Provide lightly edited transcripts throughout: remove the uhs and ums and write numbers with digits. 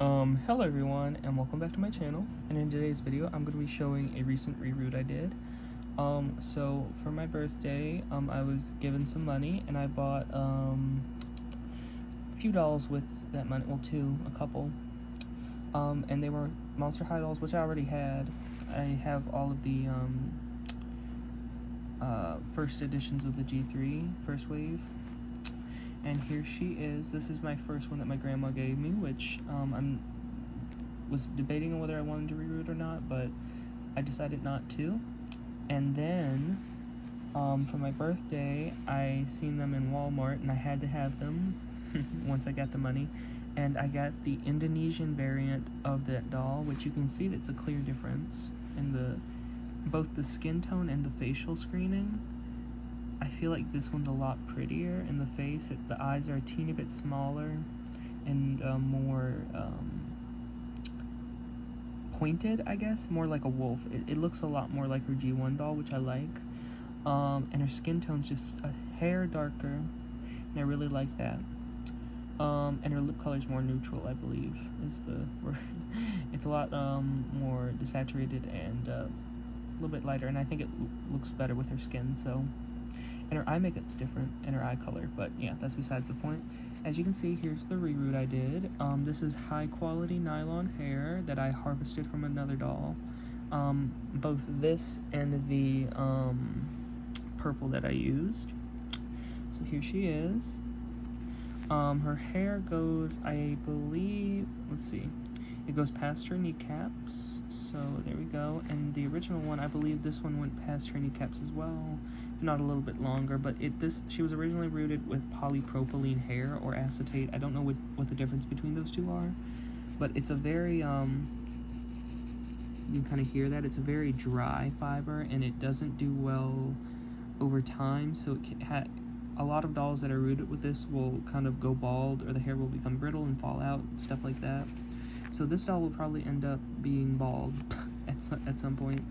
Hello everyone, and welcome back to my channel. And in today's video, I'm going to be showing a recent reroute I did. So for my birthday, I was given some money, and I bought, a few dolls with that money, well, a couple. And they were Monster High dolls, which I already had. I have all of the, first editions of the G3, first wave. And here she is. This is my first one that my grandma gave me, which I was debating on whether I wanted to reroute or not, but I decided not to. And then for my birthday, I seen them in Walmart, and I had to have them once I got the money. And I got the Indonesian variant of that doll, which you can see that's a clear difference in both the skin tone and the facial screening. I feel like this one's a lot prettier in the face. The eyes are a teeny bit smaller and more pointed, I guess, more like a wolf. It looks a lot more like her G1 doll, which I like. And her skin tone's just a hair darker, and I really like that. And her lip color's more neutral, I believe, is the word. It's a lot more desaturated and a little bit lighter, and I think it looks better with her skin, so. And her eye makeup's different, and her eye color, but yeah, that's besides the point. As you can see, here's the reroute I did. This is high quality nylon hair that I harvested from another doll. Both this and the purple that I used. So here she is. Her hair goes, I believe, let's see, it goes past her kneecaps, so there we go. And the original one, I believe this one went past her kneecaps as well, if not a little bit longer, but she was originally rooted with polypropylene hair or acetate. I don't know what the difference between those two are, but it's a very, you can kind of hear that, it's a very dry fiber, and it doesn't do well over time, so a lot of dolls that are rooted with this will kind of go bald, or the hair will become brittle and fall out, stuff like that. So this doll will probably end up being bald at some point.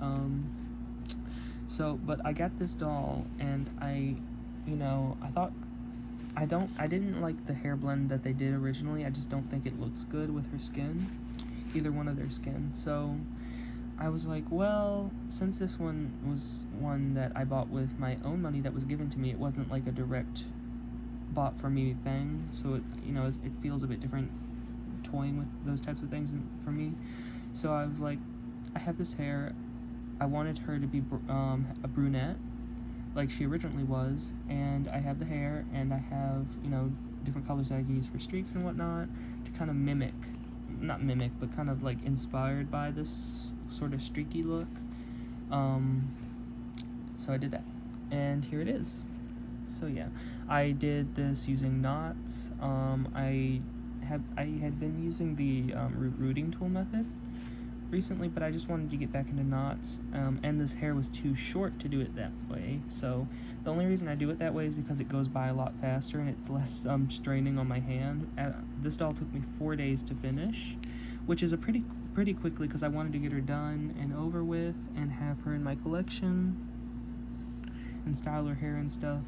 But I got this doll, and I thought, I didn't like the hair blend that they did originally. I just don't think it looks good with her skin, either one of their skin. So I was like, well, since this one was one that I bought with my own money that was given to me, it wasn't like a direct bought for me thing, so it feels a bit different toying with those types of things for me. So I was like, I have this hair, I wanted her to be a brunette like she originally was, and I have the hair, and I have different colors that I can use for streaks and whatnot to kind of not mimic, but kind of like inspired by this sort of streaky look. So I did that, and here it is. So yeah, I did this using knots. I had been using the rooting tool method recently, but I just wanted to get back into knots, and this hair was too short to do it that way. So the only reason I do it that way is because it goes by a lot faster, and it's less straining on my hand. This doll took me 4 days to finish, which is a pretty quickly, because I wanted to get her done and over with and have her in my collection and style her hair and stuff.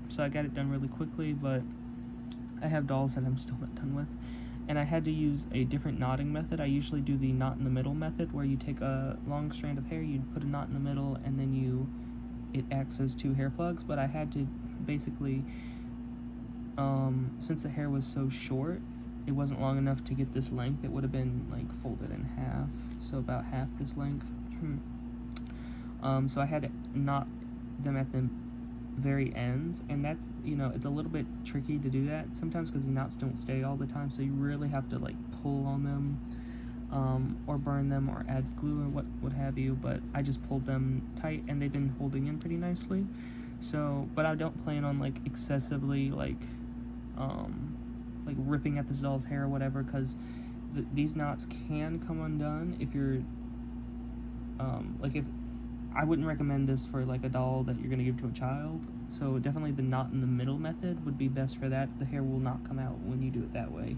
So I got it done really quickly, but I have dolls that I'm still not done with, and I had to use a different knotting method. I usually do the knot in the middle method, where you take a long strand of hair, you put a knot in the middle, and then it acts as 2 hair plugs. But I had to basically, since the hair was so short, it wasn't long enough to get this length. It would have been like folded in half, so about half this length. So I had to knot them at the very ends, and that's, it's a little bit tricky to do that sometimes because the knots don't stay all the time, so you really have to like pull on them, or burn them, or add glue, or what have you. But I just pulled them tight, and they've been holding in pretty nicely. So, but I don't plan on like excessively like ripping at this doll's hair or whatever, because these knots can come undone if you're if I wouldn't recommend this for like a doll that you're going to give to a child. So definitely the knot in the middle method would be best for that. The hair will not come out when you do it that way,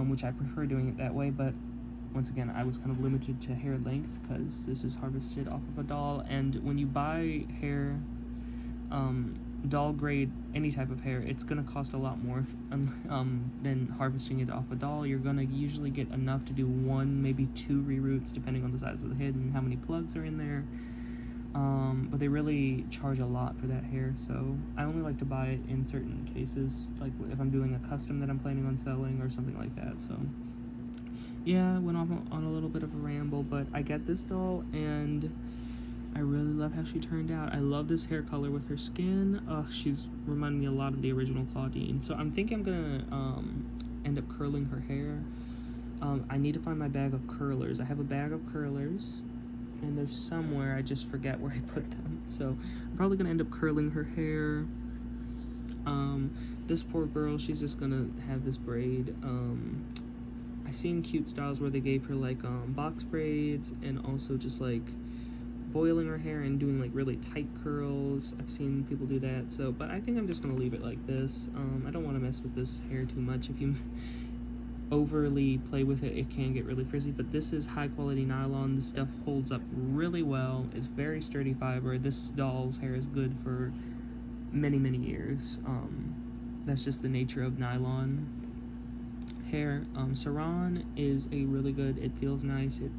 which I prefer doing it that way. But once again, I was kind of limited to hair length because this is harvested off of a doll, and when you buy hair doll grade, any type of hair, it's gonna cost a lot more than harvesting it off a doll. You're gonna usually get enough to do 1, maybe 2 reroots, depending on the size of the head and how many plugs are in there. But they really charge a lot for that hair, so I only like to buy it in certain cases, like if I'm doing a custom that I'm planning on selling or something like that. So yeah, I went off on a little bit of a ramble, but I get this doll and I really love how she turned out. I love this hair color with her skin. She's reminding me a lot of the original Clawdeen. So I'm thinking I'm gonna end up curling her hair. I need to find my bag of curlers. I have a bag of curlers, and there's somewhere, I just forget where I put them. So I'm probably gonna end up curling her hair. This poor girl, she's just gonna have this braid. I seen cute styles where they gave her like box braids and also just like boiling her hair and doing like really tight curls. I've seen people do that. So, but I think I'm just gonna leave it like this. I don't want to mess with this hair too much. If you overly play with it, it can get really frizzy, but this is high quality nylon. This stuff holds up really well. It's very sturdy fiber. This doll's hair is good for many years. That's just the nature of nylon hair. Saran is a really good, it feels nice, it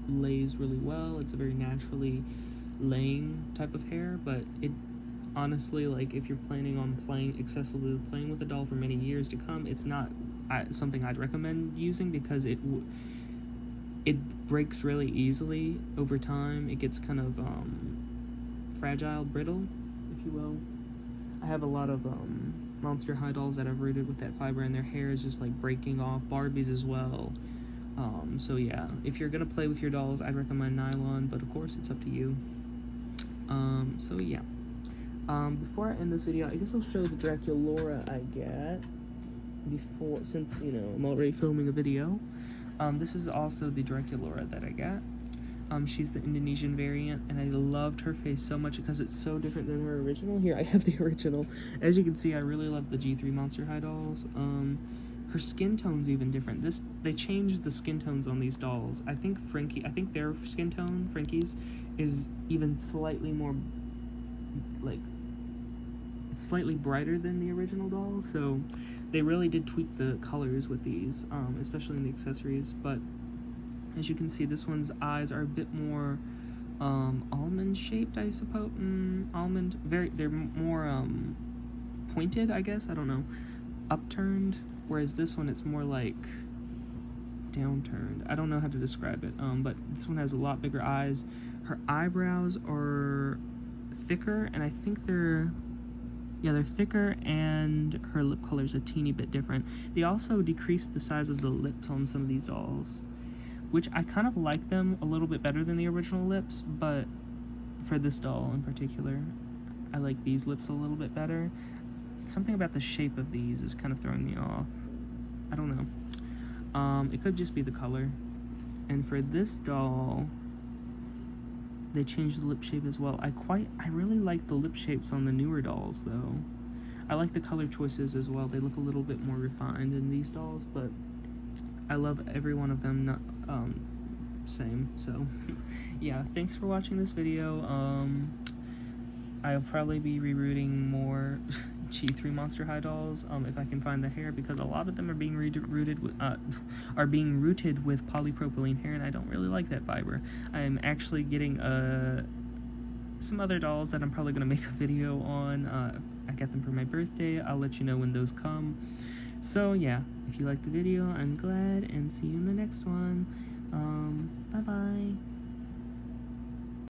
lays really well. It's a very naturally laying type of hair, but it honestly, like, if you're planning on excessively playing with a doll for many years to come, it's not something I'd recommend using, because it breaks really easily over time. It gets kind of fragile, brittle, if you will. I have a lot of Monster High dolls that I've rooted with that fiber, and their hair is just like breaking off. Barbies as well. So yeah, if you're gonna play with your dolls, I'd recommend nylon, but of course it's up to you. So yeah. Before I end this video, I guess I'll show the Draculaura I get before, since, you know, I'm already filming a video. This is also the Draculaura that I got. She's the Indonesian variant, and I loved her face so much because it's so different than her original. Here, I have the original. As you can see, I really love the G3 Monster High dolls. Her skin tone's even different. They changed the skin tones on these dolls. I think their skin tone, Frankie's, is even slightly more, like, it's slightly brighter than the original doll, so they really did tweak the colors with these, especially in the accessories. But as you can see, this one's eyes are a bit more almond shaped, I suppose. They're more pointed, I guess, I don't know, upturned, whereas this one, it's more like downturned. I don't know how to describe it, but this one has a lot bigger eyes. Her eyebrows are thicker, and I think they're thicker, and her lip color's a teeny bit different. They also decreased the size of the lips on some of these dolls, which I kind of like them a little bit better than the original lips, but for this doll in particular, I like these lips a little bit better. Something about the shape of these is kind of throwing me off. I don't know. It could just be the color. And for this doll, they changed the lip shape as well. I really like the lip shapes on the newer dolls, though. I like the color choices as well. They look a little bit more refined in these dolls, but I love every one of them, same. So yeah, thanks for watching this video. I'll probably be rerouting more G3 Monster High dolls if I can find the hair, because a lot of them are being rooted with polypropylene hair, and I don't really like that fiber. I'm actually getting some other dolls that I'm probably gonna make a video on. I got them for my birthday. I'll let you know when those come. So yeah, if you liked the video, I'm glad, and see you in the next one.